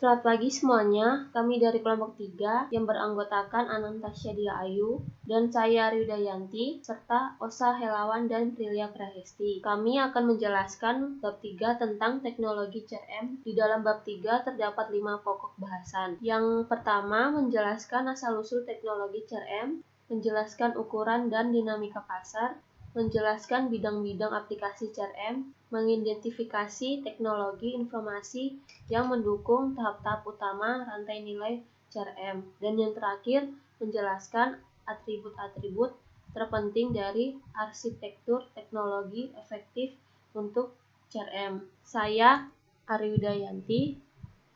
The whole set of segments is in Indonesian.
Selamat pagi semuanya, kami dari kelompok 3 yang beranggotakan Anantasya Dia Ayu dan saya Riudayanti serta Osa Helawan dan Prilia Prahesti. Kami akan menjelaskan bab 3 tentang teknologi CRM. Di dalam bab 3 terdapat 5 pokok bahasan. Yang pertama menjelaskan asal-usul teknologi CRM, menjelaskan ukuran dan dinamika pasar, menjelaskan bidang-bidang aplikasi CRM, mengidentifikasi teknologi informasi yang mendukung tahap-tahap utama rantai nilai CRM, dan yang terakhir menjelaskan atribut-atribut terpenting dari arsitektur teknologi efektif untuk CRM. Saya Ari Widayanti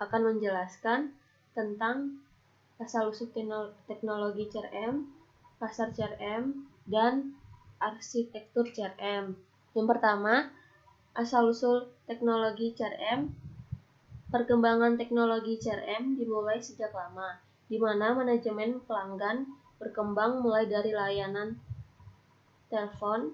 akan menjelaskan tentang asal-usul teknologi CRM, pasar CRM, dan arsitektur CRM. Yang pertama, asal-usul teknologi CRM. Perkembangan teknologi CRM dimulai sejak lama, di mana manajemen pelanggan berkembang mulai dari layanan telepon,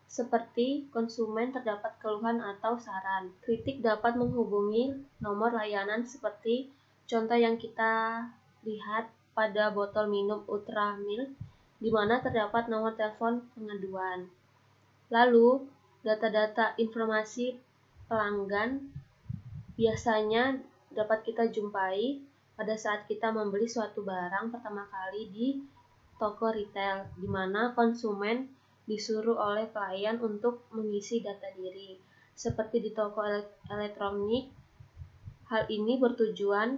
seperti konsumen terdapat keluhan atau saran. Kritik dapat menghubungi nomor layanan seperti contoh yang kita lihat pada botol minum Ultra Milk, di mana terdapat nomor telepon pengaduan. Lalu, data-data informasi pelanggan biasanya dapat kita jumpai pada saat kita membeli suatu barang pertama kali di toko retail, di mana konsumen disuruh oleh pelayan untuk mengisi data diri. Seperti di toko elektronik, hal ini bertujuan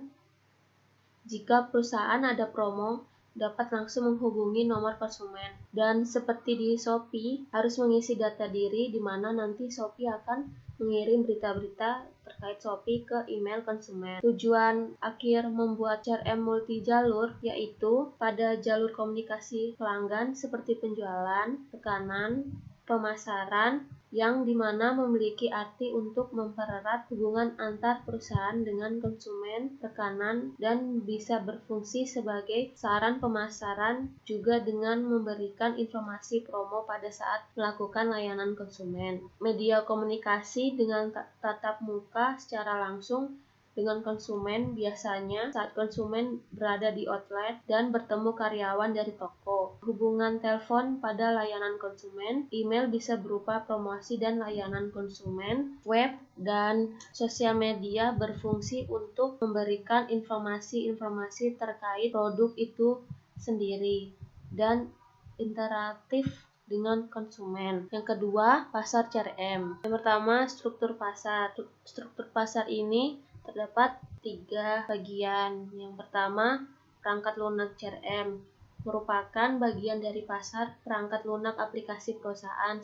jika perusahaan ada promo, dapat langsung menghubungi nomor konsumen. Dan seperti di Shopee, harus mengisi data diri di mana nanti Shopee akan mengirim berita-berita terkait Shopee ke email konsumen. Tujuan akhir membuat CRM multi jalur yaitu pada jalur komunikasi pelanggan seperti penjualan, tekanan, pemasaran, yang dimana memiliki arti untuk mempererat hubungan antar perusahaan dengan konsumen, tekanan, dan bisa berfungsi sebagai saran pemasaran juga dengan memberikan informasi promo pada saat melakukan layanan konsumen. Media komunikasi dengan tatap muka secara langsung dengan konsumen biasanya saat konsumen berada di outlet dan bertemu karyawan dari toko. Hubungan telepon pada layanan konsumen, email bisa berupa promosi dan layanan konsumen, web dan sosial media berfungsi untuk memberikan informasi-informasi terkait produk itu sendiri dan interaktif dengan konsumen. Yang kedua, pasar CRM. Yang pertama, struktur pasar. Struktur pasar ini terdapat 3 bagian. Yang pertama, perangkat lunak CRM merupakan bagian dari pasar perangkat lunak aplikasi perusahaan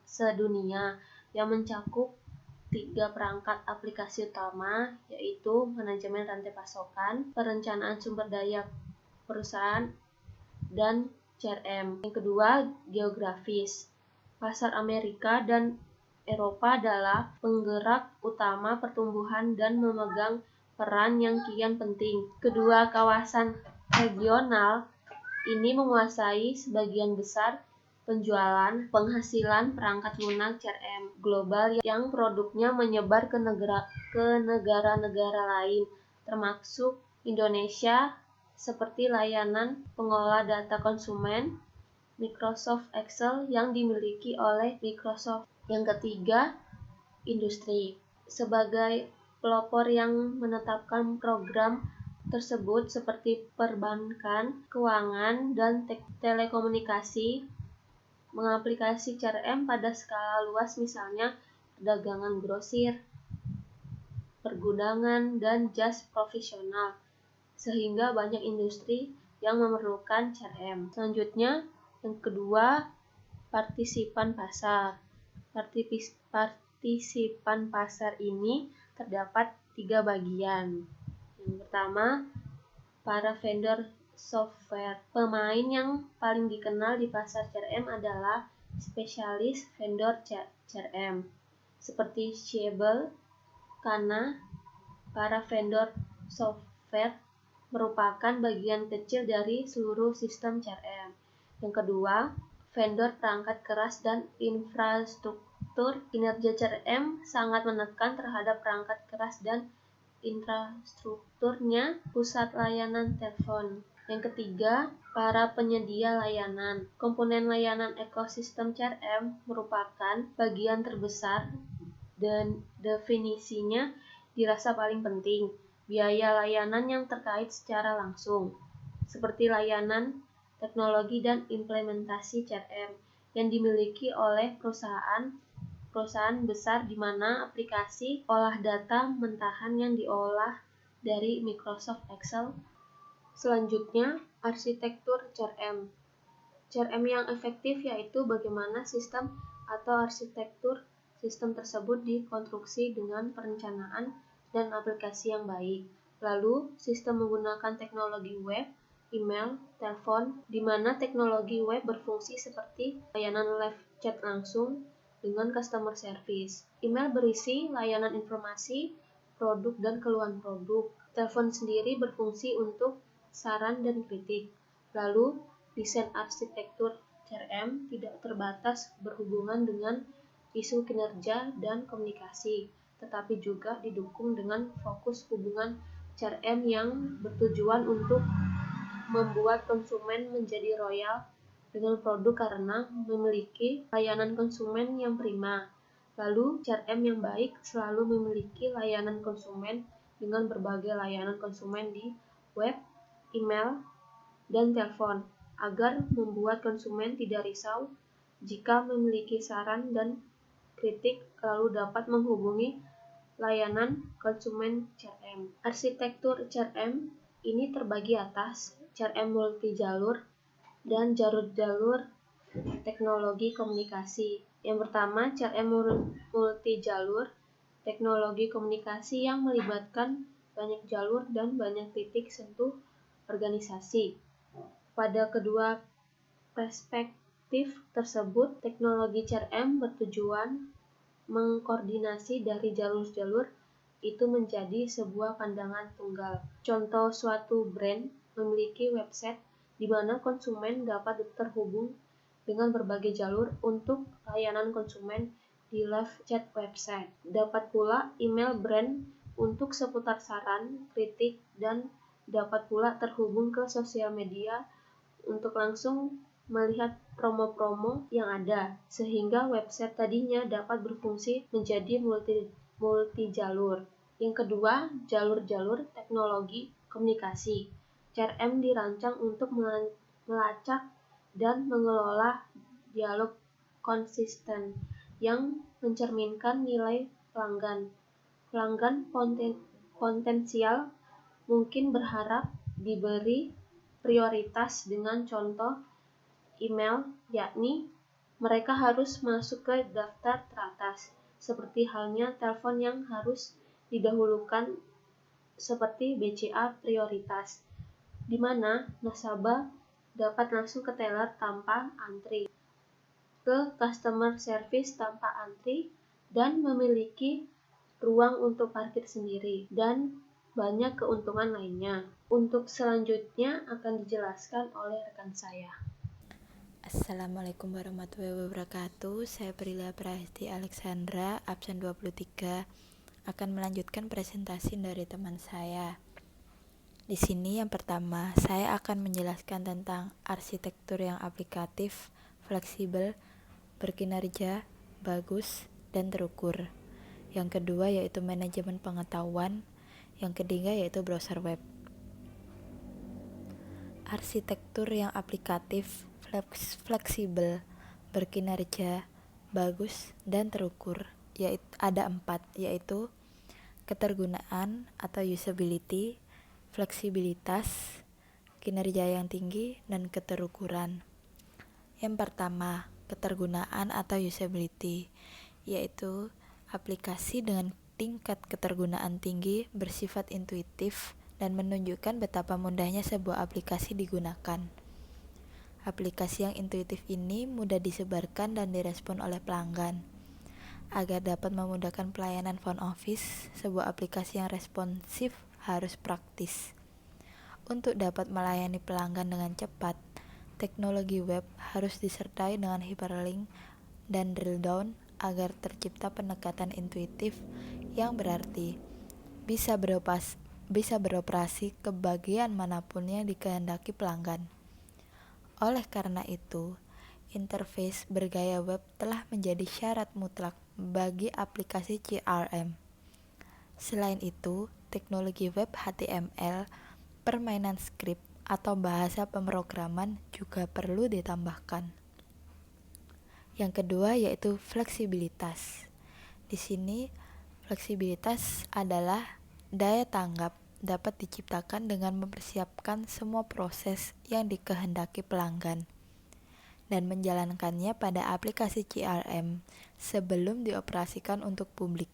sedunia yang mencakup 3 perangkat aplikasi utama, yaitu manajemen rantai pasokan, perencanaan sumber daya perusahaan, dan CRM. Yang kedua, geografis. Pasar Amerika dan Eropa adalah penggerak utama pertumbuhan dan memegang peran yang kian penting. Kedua kawasan regional ini menguasai sebagian besar penjualan, penghasilan perangkat lunak CRM global yang produknya menyebar ke negara-negara lain, termasuk Indonesia, seperti layanan pengolah data konsumen Microsoft Excel yang dimiliki oleh Microsoft. Yang ketiga, industri. Sebagai pelopor yang menetapkan program tersebut seperti perbankan, keuangan, dan telekomunikasi, mengaplikasi CRM pada skala luas misalnya perdagangan grosir, pergudangan, dan jas profesional, sehingga banyak industri yang memerlukan CRM. Selanjutnya, yang kedua, partisipan pasar. Partisipan pasar ini terdapat 3 bagian. Yang pertama, para vendor software. Pemain yang paling dikenal di pasar CRM adalah spesialis vendor CRM, seperti Siebel, karena para vendor software merupakan bagian kecil dari seluruh sistem CRM. Yang kedua, vendor perangkat keras dan infrastruktur. Kinerja CRM sangat menekan terhadap perangkat keras dan infrastrukturnya pusat layanan telepon. Yang ketiga, para penyedia layanan. Komponen layanan ekosistem CRM merupakan bagian terbesar dan definisinya dirasa paling penting. Biaya layanan yang terkait secara langsung, seperti layanan, teknologi, dan implementasi CRM yang dimiliki oleh perusahaan besar di mana aplikasi olah data mentahan yang diolah dari Microsoft Excel. Selanjutnya, arsitektur CRM. CRM yang efektif yaitu bagaimana sistem atau arsitektur sistem tersebut dikonstruksi dengan perencanaan dan aplikasi yang baik. Lalu, sistem menggunakan teknologi web, email, telepon, di mana teknologi web berfungsi seperti layanan live chat langsung dengan customer service. Email berisi layanan informasi, produk, dan keluhan produk. Telepon sendiri berfungsi untuk saran dan kritik. Lalu, desain arsitektur CRM tidak terbatas berhubungan dengan isu kinerja dan komunikasi, tetapi juga didukung dengan fokus hubungan CRM yang bertujuan untuk membuat konsumen menjadi loyal dengan produk karena memiliki layanan konsumen yang prima. Lalu, CRM yang baik selalu memiliki layanan konsumen dengan berbagai layanan konsumen di web, email, dan telepon, agar membuat konsumen tidak risau jika memiliki saran dan kritik lalu dapat menghubungi layanan konsumen CRM. Arsitektur CRM ini terbagi atas CRM multi-jalur dan jalur-jalur teknologi komunikasi. Yang pertama, CRM multi-jalur teknologi komunikasi yang melibatkan banyak jalur dan banyak titik sentuh organisasi. Pada kedua perspektif tersebut, teknologi CRM bertujuan mengkoordinasi dari jalur-jalur itu menjadi sebuah pandangan tunggal. Contoh, suatu brand memiliki website di mana konsumen dapat terhubung dengan berbagai jalur untuk layanan konsumen di live chat website. Dapat pula email brand untuk seputar saran, kritik, dan dapat pula terhubung ke sosial media untuk langsung melihat promo-promo yang ada, sehingga website tadinya dapat berfungsi menjadi multi-jalur. Yang kedua, jalur-jalur teknologi komunikasi. CRM dirancang untuk melacak dan mengelola dialog konsisten yang mencerminkan nilai pelanggan. Pelanggan potensial mungkin berharap diberi prioritas dengan contoh email, yakni mereka harus masuk ke daftar teratas, seperti halnya telepon yang harus didahulukan seperti BCA prioritas, di mana nasabah dapat langsung ke teller tanpa antri, ke customer service tanpa antri, dan memiliki ruang untuk parkir sendiri, dan banyak keuntungan lainnya. Untuk selanjutnya akan dijelaskan oleh rekan saya. Assalamualaikum warahmatullahi wabarakatuh. Saya Prilia Prahesti Alexandra, absen 23, akan melanjutkan presentasi dari teman saya. Di sini yang pertama, saya akan menjelaskan tentang arsitektur yang aplikatif, fleksibel, berkinerja, bagus, dan terukur. Yang kedua yaitu manajemen pengetahuan. Yang ketiga yaitu browser web. Arsitektur yang aplikatif, fleksibel, berkinerja, bagus, dan terukur, yaitu ada 4, yaitu ketergunaan atau usability, fleksibilitas, kinerja yang tinggi, dan keterukuran. Yang pertama, ketergunaan atau usability, yaitu aplikasi dengan tingkat ketergunaan tinggi, bersifat intuitif, dan menunjukkan betapa mudahnya sebuah aplikasi digunakan. Aplikasi yang intuitif ini mudah disebarkan dan direspon oleh pelanggan. Agar dapat memudahkan pelayanan front office, sebuah aplikasi yang responsif harus praktis. Untuk dapat melayani pelanggan dengan cepat, teknologi web harus disertai dengan hyperlink dan drill down agar tercipta pendekatan intuitif yang berarti. bisa beroperasi ke bagian manapun yang dikehendaki pelanggan. Oleh karena itu, interface bergaya web telah menjadi syarat mutlak bagi aplikasi CRM. Selain itu, teknologi web HTML, permainan skrip, atau bahasa pemrograman juga perlu ditambahkan. Yang kedua yaitu fleksibilitas. Di sini, fleksibilitas adalah daya tanggap dapat diciptakan dengan mempersiapkan semua proses yang dikehendaki pelanggan dan menjalankannya pada aplikasi CRM sebelum dioperasikan untuk publik.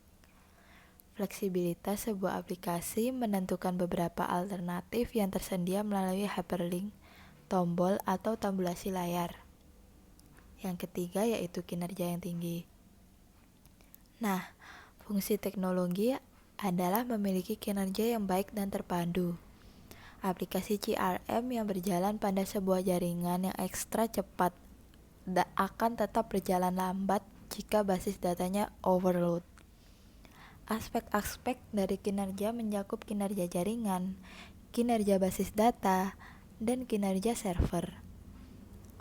Fleksibilitas sebuah aplikasi menentukan beberapa alternatif yang tersedia melalui hyperlink, tombol, atau tabulasi layar. Yang ketiga yaitu kinerja yang tinggi. Nah, fungsi teknologi adalah memiliki kinerja yang baik dan terpadu. Aplikasi CRM yang berjalan pada sebuah jaringan yang ekstra cepat akan tetap berjalan lambat jika basis datanya overload. Aspek-aspek dari kinerja mencakup kinerja jaringan, kinerja basis data, dan kinerja server.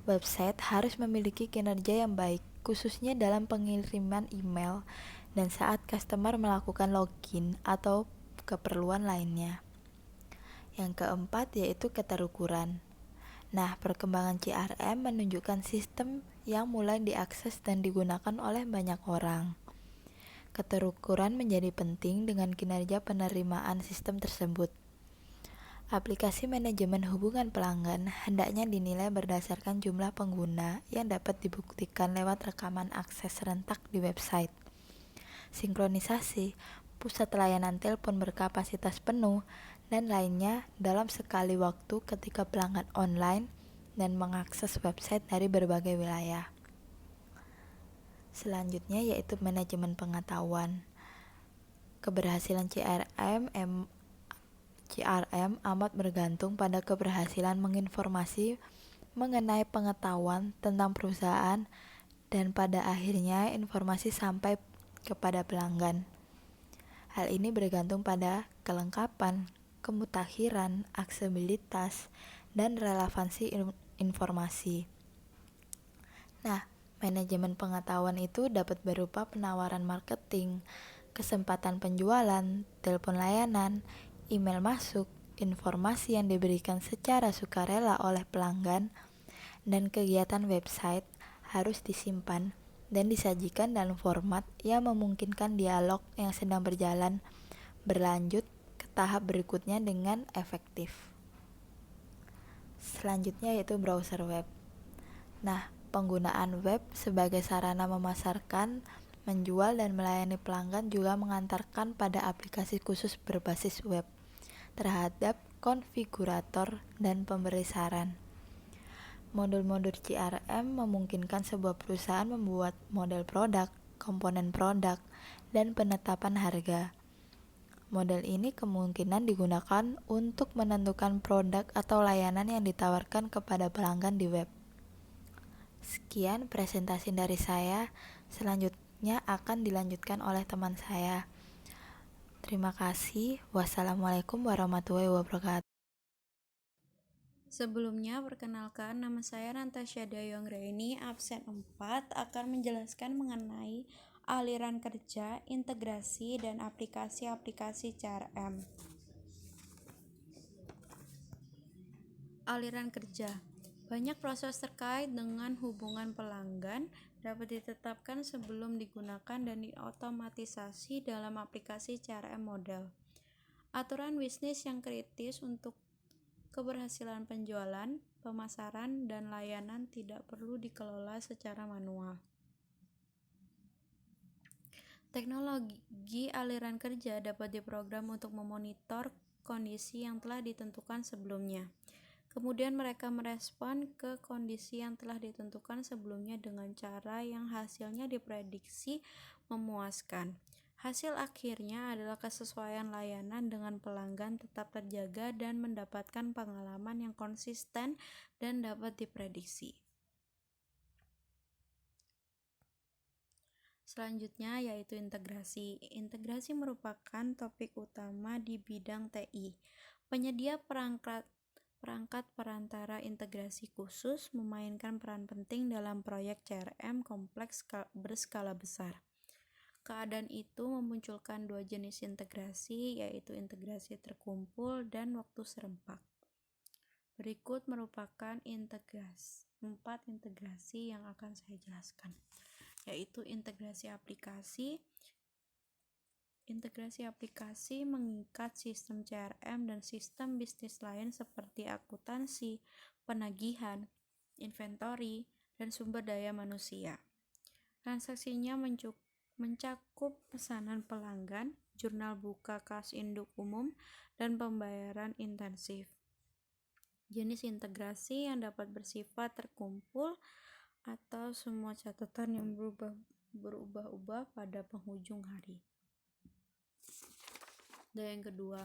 Website harus memiliki kinerja yang baik, khususnya dalam pengiriman email dan saat customer melakukan login atau keperluan lainnya. Yang keempat yaitu keterukuran. Nah, perkembangan CRM menunjukkan sistem yang mulai diakses dan digunakan oleh banyak orang. Keterukuran menjadi penting dengan kinerja penerimaan sistem tersebut. Aplikasi manajemen hubungan pelanggan hendaknya dinilai berdasarkan jumlah pengguna yang dapat dibuktikan lewat rekaman akses serentak di website. Sinkronisasi, pusat layanan telepon berkapasitas penuh, dan lainnya dalam sekali waktu ketika pelanggan online dan mengakses website dari berbagai wilayah. Selanjutnya yaitu manajemen pengetahuan. Keberhasilan CRM amat bergantung pada keberhasilan menginformasi mengenai pengetahuan tentang perusahaan dan pada akhirnya informasi sampai kepada pelanggan. Hal ini bergantung pada kelengkapan, kemutakhiran, aksesibilitas, dan relevansi informasi. Nah, manajemen pengetahuan itu dapat berupa penawaran marketing, kesempatan penjualan, telepon layanan, email masuk, informasi yang diberikan secara sukarela oleh pelanggan, dan kegiatan website harus disimpan dan disajikan dalam format yang memungkinkan dialog yang sedang berlanjut ke tahap berikutnya dengan efektif. Selanjutnya yaitu browser web. Nah, penggunaan web sebagai sarana memasarkan, menjual, dan melayani pelanggan juga mengantarkan pada aplikasi khusus berbasis web terhadap konfigurator dan pemberi saran. Modul-modul CRM memungkinkan sebuah perusahaan membuat model produk, komponen produk, dan penetapan harga. Model ini kemungkinan digunakan untuk menentukan produk atau layanan yang ditawarkan kepada pelanggan di web. Sekian presentasi dari saya, selanjutnya akan dilanjutkan oleh teman saya. Terima kasih. Wassalamualaikum warahmatullahi wabarakatuh. Sebelumnya, perkenalkan, nama saya Natasha Dayonggraini, absen 4, akan menjelaskan mengenai aliran kerja, integrasi, dan aplikasi-aplikasi CRM. Aliran kerja. Banyak proses terkait dengan hubungan pelanggan dapat ditetapkan sebelum digunakan dan diotomatisasi dalam aplikasi CRM model. Aturan bisnis yang kritis untuk keberhasilan penjualan, pemasaran, dan layanan tidak perlu dikelola secara manual. Teknologi aliran kerja dapat diprogram untuk memonitor kondisi yang telah ditentukan sebelumnya. Kemudian mereka merespon ke kondisi yang telah ditentukan sebelumnya dengan cara yang hasilnya diprediksi memuaskan. Hasil akhirnya adalah kesesuaian layanan dengan pelanggan tetap terjaga dan mendapatkan pengalaman yang konsisten dan dapat diprediksi. Selanjutnya yaitu integrasi. Integrasi merupakan topik utama di bidang TI. Penyedia perangkat perantara integrasi khusus memainkan peran penting dalam proyek CRM kompleks berskala besar. Keadaan itu memunculkan dua jenis integrasi, yaitu integrasi terkumpul dan waktu serempak. Berikut merupakan empat integrasi yang akan saya jelaskan, yaitu integrasi aplikasi. Integrasi aplikasi mengikat sistem CRM dan sistem bisnis lain seperti akuntansi, penagihan, inventory, dan sumber daya manusia. Transaksinya mencakup pesanan pelanggan, jurnal buka kas induk umum, dan pembayaran intensif. Jenis integrasi yang dapat bersifat terkumpul atau semua catatan yang berubah-ubah pada penghujung hari. Dan yang kedua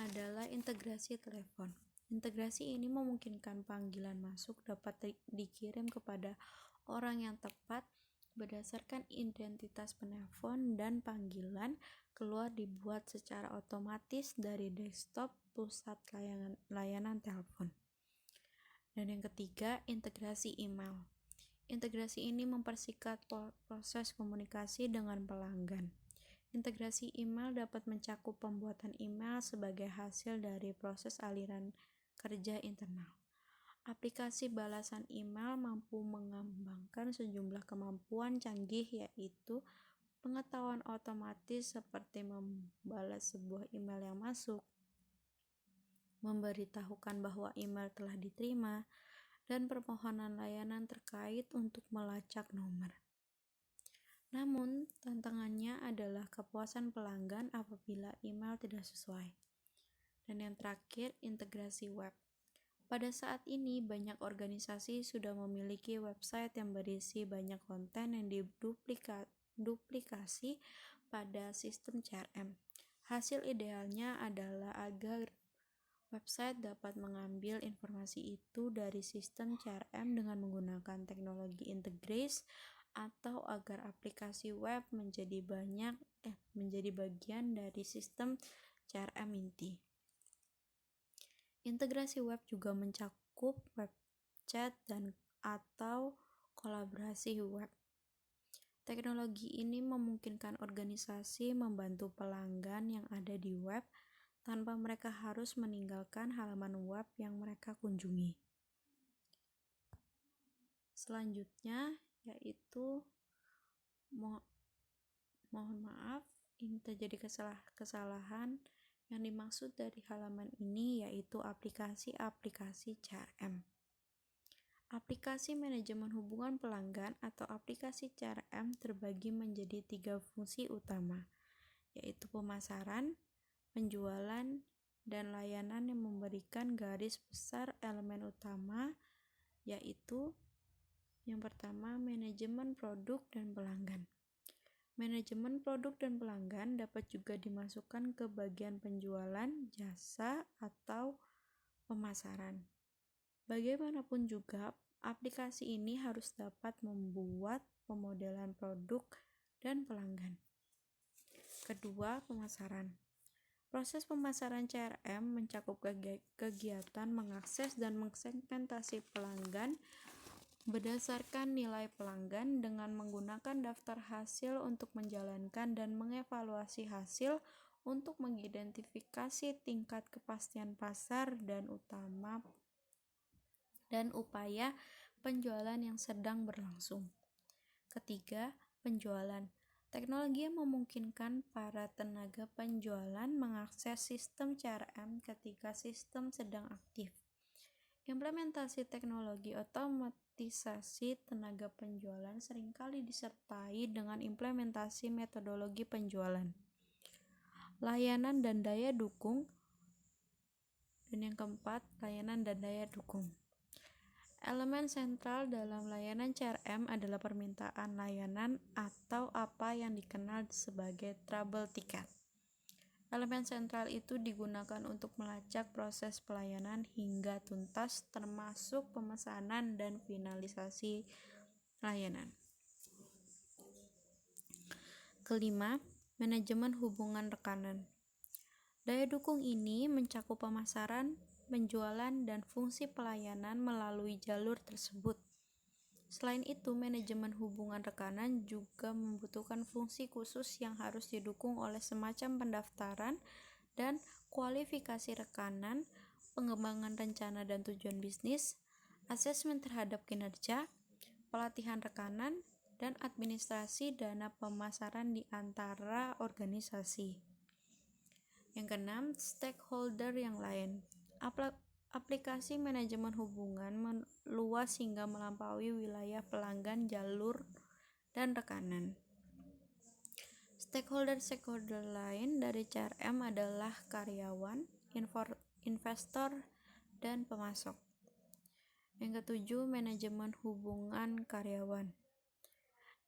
adalah integrasi telepon. Integrasi ini memungkinkan panggilan masuk dapat dikirim kepada orang yang tepat berdasarkan identitas penelpon, dan panggilan keluar dibuat secara otomatis dari desktop pusat layanan telepon. Dan yang ketiga, integrasi email. Integrasi ini mempersingkat proses komunikasi dengan pelanggan. Integrasi email dapat mencakup pembuatan email sebagai hasil dari proses aliran kerja internal. Aplikasi balasan email mampu mengembangkan sejumlah kemampuan canggih, yaitu pengetahuan otomatis seperti membalas sebuah email yang masuk, memberitahukan bahwa email telah diterima, dan permohonan layanan terkait untuk melacak nomor. Namun, tantangannya adalah kepuasan pelanggan apabila email tidak sesuai. Dan yang terakhir, integrasi web. Pada saat ini, banyak organisasi sudah memiliki website yang berisi banyak konten yang duplikasi pada sistem CRM. Hasil idealnya adalah agar website dapat mengambil informasi itu dari sistem CRM dengan menggunakan teknologi integris, atau agar aplikasi web menjadi bagian dari sistem CRM inti. Integrasi web juga mencakup web chat dan atau kolaborasi web. Teknologi ini memungkinkan organisasi membantu pelanggan yang ada di web tanpa mereka harus meninggalkan halaman web yang mereka kunjungi. Selanjutnya yaitu mohon maaf, ini terjadi kesalahan. Yang dimaksud dari halaman ini yaitu aplikasi-aplikasi CRM. Aplikasi manajemen hubungan pelanggan atau aplikasi CRM terbagi menjadi 3 fungsi utama, yaitu pemasaran, penjualan, dan layanan yang memberikan garis besar elemen utama, yaitu yang pertama, manajemen produk dan pelanggan. Manajemen produk dan pelanggan dapat juga dimasukkan ke bagian penjualan, jasa, atau pemasaran. Bagaimanapun juga, aplikasi ini harus dapat membuat pemodelan produk dan pelanggan. Kedua, pemasaran. Proses pemasaran CRM mencakup kegiatan mengakses dan mensegmentasi pelanggan berdasarkan nilai pelanggan dengan menggunakan daftar hasil untuk menjalankan dan mengevaluasi hasil untuk mengidentifikasi tingkat kepastian pasar dan upaya penjualan yang sedang berlangsung. Ketiga, penjualan. Teknologi yang memungkinkan para tenaga penjualan mengakses sistem CRM ketika sistem sedang aktif. Implementasi teknologi otomatisasi tenaga penjualan seringkali disertai dengan implementasi metodologi penjualan, layanan dan daya dukung. Dan yang keempat, layanan dan daya dukung. Elemen sentral dalam layanan CRM adalah permintaan layanan atau apa yang dikenal sebagai trouble ticket. Elemen sentral itu digunakan untuk melacak proses pelayanan hingga tuntas, termasuk pemesanan dan finalisasi layanan. kelima, manajemen hubungan rekanan. Daya dukung ini mencakup pemasaran, penjualan, dan fungsi pelayanan melalui jalur tersebut. Selain itu, manajemen hubungan rekanan juga membutuhkan fungsi khusus yang harus didukung oleh semacam pendaftaran dan kualifikasi rekanan, pengembangan rencana dan tujuan bisnis, asesmen terhadap kinerja, pelatihan rekanan, dan administrasi dana pemasaran di antara organisasi. Yang keenam, stakeholder yang lain. Aplikasi manajemen hubungan meluas hingga melampaui wilayah pelanggan, jalur, dan rekanan. Stakeholder lain dari CRM adalah karyawan, investor, dan pemasok. Yang ketujuh, manajemen hubungan karyawan.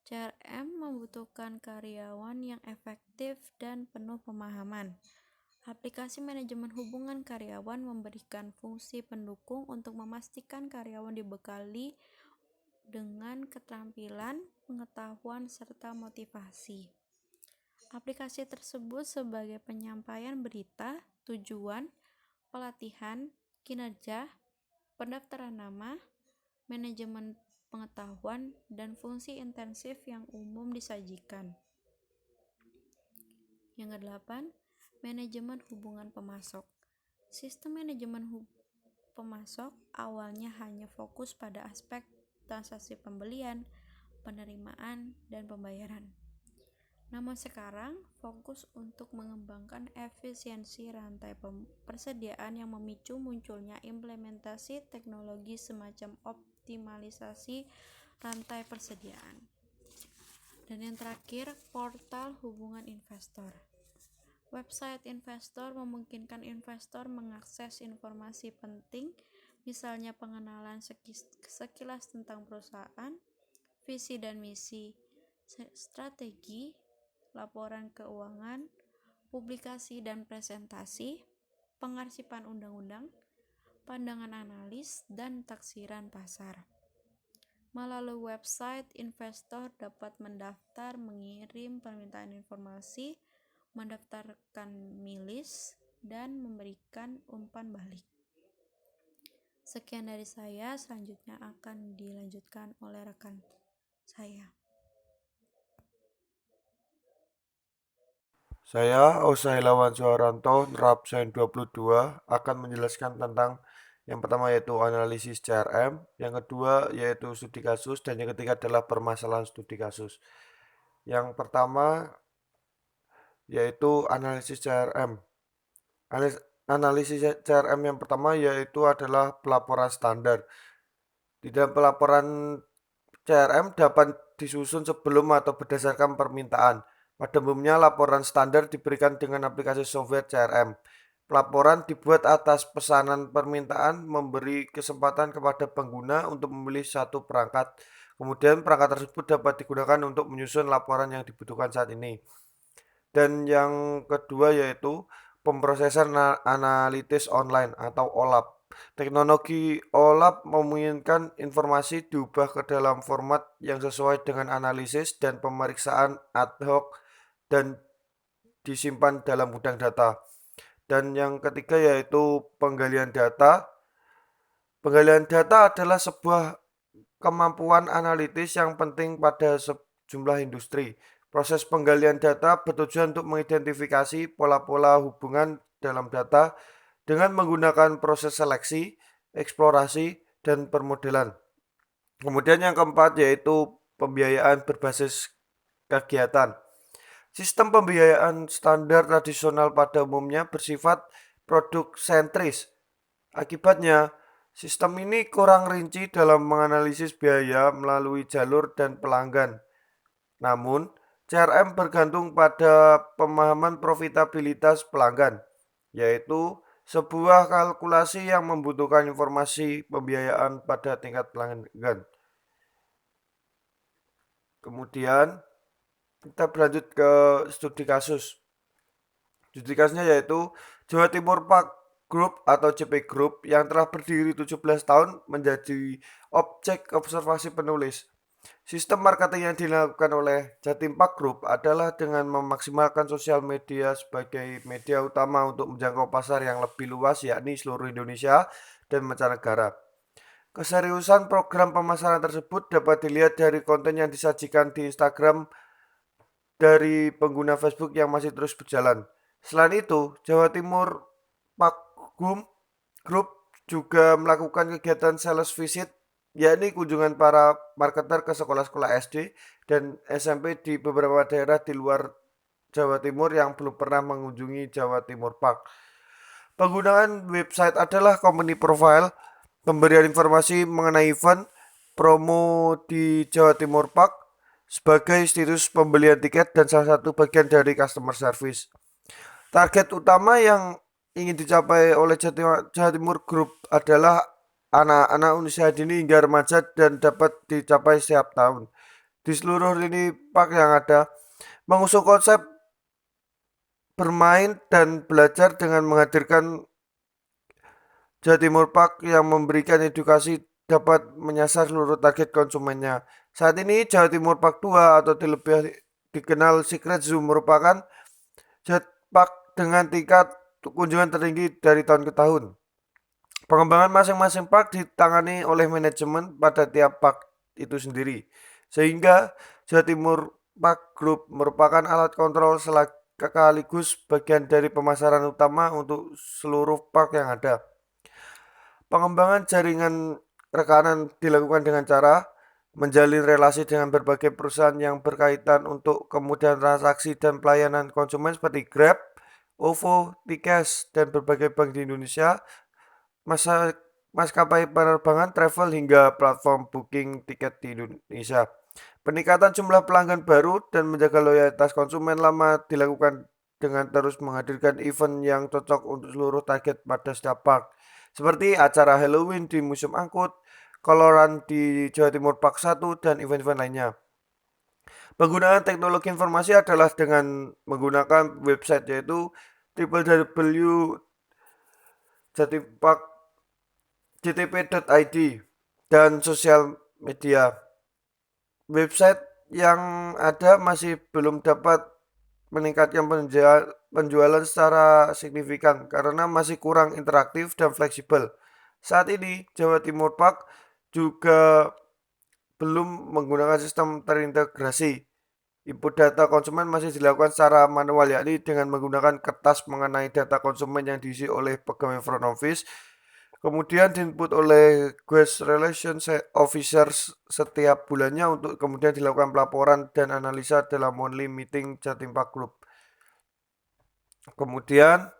CRM membutuhkan karyawan yang efektif dan penuh pemahaman. Aplikasi manajemen hubungan karyawan memberikan fungsi pendukung untuk memastikan karyawan dibekali dengan keterampilan, pengetahuan, serta motivasi. Aplikasi tersebut sebagai penyampaian berita, tujuan, pelatihan, kinerja, pendaftaran nama, manajemen pengetahuan, dan fungsi intensif yang umum disajikan. Yang kedelapan, manajemen hubungan pemasok. Sistem manajemen pemasok awalnya hanya fokus pada aspek transaksi pembelian, penerimaan, dan pembayaran. Namun sekarang fokus untuk mengembangkan efisiensi rantai persediaan yang memicu munculnya implementasi teknologi semacam optimalisasi rantai persediaan. Dan yang terakhir, portal hubungan investor. Website investor memungkinkan investor mengakses informasi penting, misalnya pengenalan sekilas tentang perusahaan, visi dan misi, strategi, laporan keuangan, publikasi dan presentasi, pengarsipan undang-undang, pandangan analis, dan taksiran pasar. Melalui website, investor dapat mendaftar, mengirim permintaan informasi, mendaftarkan milis, dan memberikan umpan balik. Sekian dari saya, selanjutnya akan dilanjutkan oleh rekan saya. Saya, Osa Helawan Suharanto, Rapsen 22, akan menjelaskan tentang yang pertama yaitu analisis CRM, yang kedua yaitu studi kasus, dan yang ketiga adalah permasalahan studi kasus. Yang pertama yaitu analisis CRM. Analisis CRM yang pertama yaitu adalah pelaporan standar. Di dalam pelaporan CRM dapat disusun sebelum atau berdasarkan permintaan. Pada umumnya laporan standar diberikan dengan aplikasi software CRM. Pelaporan dibuat atas pesanan permintaan, memberi kesempatan kepada pengguna untuk memilih satu perangkat. Kemudian perangkat tersebut dapat digunakan untuk menyusun laporan yang dibutuhkan saat ini. Dan yang kedua yaitu pemrosesan analitis online atau OLAP. Teknologi OLAP memungkinkan informasi diubah ke dalam format yang sesuai dengan analisis dan pemeriksaan ad hoc dan disimpan dalam gudang data. Dan yang ketiga yaitu penggalian data. Penggalian data adalah sebuah kemampuan analitis yang penting pada sejumlah industri. Proses penggalian data bertujuan untuk mengidentifikasi pola-pola hubungan dalam data dengan menggunakan proses seleksi, eksplorasi, dan permodelan. Kemudian yang keempat yaitu pembiayaan berbasis kegiatan. Sistem pembiayaan standar tradisional pada umumnya bersifat produk sentris. Akibatnya, sistem ini kurang rinci dalam menganalisis biaya melalui jalur dan pelanggan. Namun, CRM bergantung pada pemahaman profitabilitas pelanggan, yaitu sebuah kalkulasi yang membutuhkan informasi pembiayaan pada tingkat pelanggan. Kemudian, kita berlanjut ke studi kasus. Studi kasusnya yaitu Jawa Timur Park Group atau JP Group yang telah berdiri 17 tahun menjadi objek observasi penulis. Sistem marketing yang dilakukan oleh Jatim Park Group adalah dengan memaksimalkan sosial media sebagai media utama untuk menjangkau pasar yang lebih luas, yakni seluruh Indonesia dan mancanegara. Keseriusan program pemasaran tersebut dapat dilihat dari konten yang disajikan di Instagram dari pengguna Facebook yang masih terus berjalan. Selain itu, Jawa Timur Pakgum Group juga melakukan kegiatan sales visit, yakni kunjungan para marketer ke sekolah-sekolah SD dan SMP di beberapa daerah di luar Jawa Timur yang belum pernah mengunjungi Jawa Timur Park. Penggunaan website adalah company profile, pemberian informasi mengenai event, promo di Jawa Timur Park sebagai situs pembelian tiket dan salah satu bagian dari customer service. Target utama yang ingin dicapai oleh Jawa Timur Group adalah anak-anak usia dini hingga remaja dan dapat dicapai setiap tahun. Di seluruh lini park yang ada, mengusung konsep bermain dan belajar dengan menghadirkan Jawa Timur Park yang memberikan edukasi dapat menyasar seluruh target konsumennya. Saat ini Jawa Timur Park 2 atau lebih dikenal Secret Zoo merupakan Jawa Park dengan tingkat kunjungan tertinggi dari tahun ke tahun. Pengembangan masing-masing park ditangani oleh manajemen pada tiap park itu sendiri, sehingga Jawa Timur Park Group merupakan alat kontrol sekaligus bagian dari pemasaran utama untuk seluruh park yang ada. Pengembangan jaringan rekanan dilakukan dengan cara menjalin relasi dengan berbagai perusahaan yang berkaitan untuk kemudahan transaksi dan pelayanan konsumen seperti Grab, OVO, Tiket, dan berbagai bank di Indonesia, maskapai penerbangan, travel, hingga platform booking tiket di Indonesia. Peningkatan jumlah pelanggan baru dan menjaga loyalitas konsumen lama dilakukan dengan terus menghadirkan event yang cocok untuk seluruh target pada setiap park, seperti acara Halloween di Museum Angkut, Koloran di Jawa Timur Park 1, dan event-event lainnya. Penggunaan teknologi informasi adalah dengan menggunakan website yaitu www.jatimpark.jtp.id dan sosial media. Website yang ada masih belum dapat meningkatkan penjualan secara signifikan karena masih kurang interaktif dan fleksibel. Saat ini, Jawa Timur Park juga belum menggunakan sistem terintegrasi. Input data konsumen masih dilakukan secara manual, yakni dengan menggunakan kertas mengenai data konsumen yang diisi oleh pegawai front office, kemudian diinput oleh Guest Relations Officer setiap bulannya untuk kemudian dilakukan pelaporan dan analisa dalam monthly meeting Jatim Park Group. Kemudian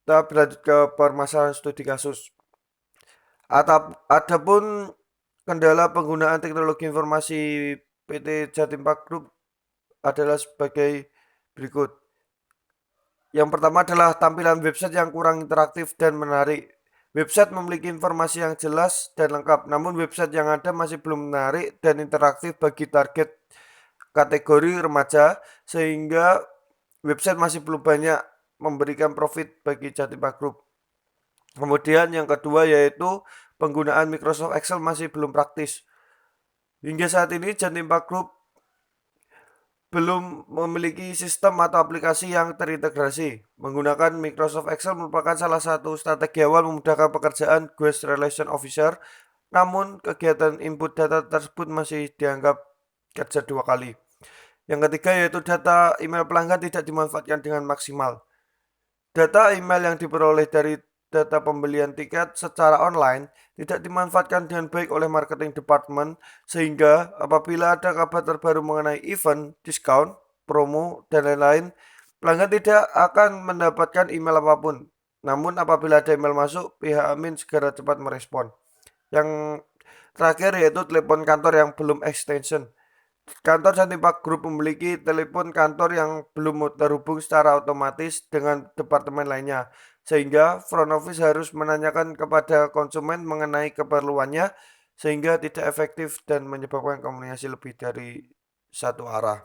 kita berlanjut ke permasalahan studi kasus. Adapun kendala penggunaan teknologi informasi PT Jatim Park Group adalah sebagai berikut. Yang pertama adalah tampilan website yang kurang interaktif dan menarik. Website memiliki informasi yang jelas dan lengkap, namun website yang ada masih belum menarik dan interaktif bagi target kategori remaja, sehingga website masih belum banyak memberikan profit bagi Jatim Park Group. Kemudian yang kedua yaitu penggunaan Microsoft Excel masih belum praktis. Hingga saat ini Jatim Park Group belum memiliki sistem atau aplikasi yang terintegrasi. Menggunakan Microsoft Excel merupakan salah satu strategi awal memudahkan pekerjaan Guest Relation Officer, namun kegiatan input data tersebut masih dianggap kerja 2 kali. Yang ketiga yaitu data email pelanggan tidak dimanfaatkan dengan maksimal. Data email yang diperoleh dari data pembelian tiket secara online tidak dimanfaatkan dengan baik oleh marketing department, sehingga apabila ada kabar terbaru mengenai event, diskon, promo, dan lain-lain, pelanggan tidak akan mendapatkan email apapun. Namun apabila ada email masuk, pihak admin segera cepat merespon. Yang terakhir yaitu telepon kantor yang belum extension. Kantor Jatim Park Group memiliki telepon kantor yang belum terhubung secara otomatis dengan departemen lainnya, sehingga front office harus menanyakan kepada konsumen mengenai keperluannya, sehingga tidak efektif dan menyebabkan komunikasi lebih dari satu arah.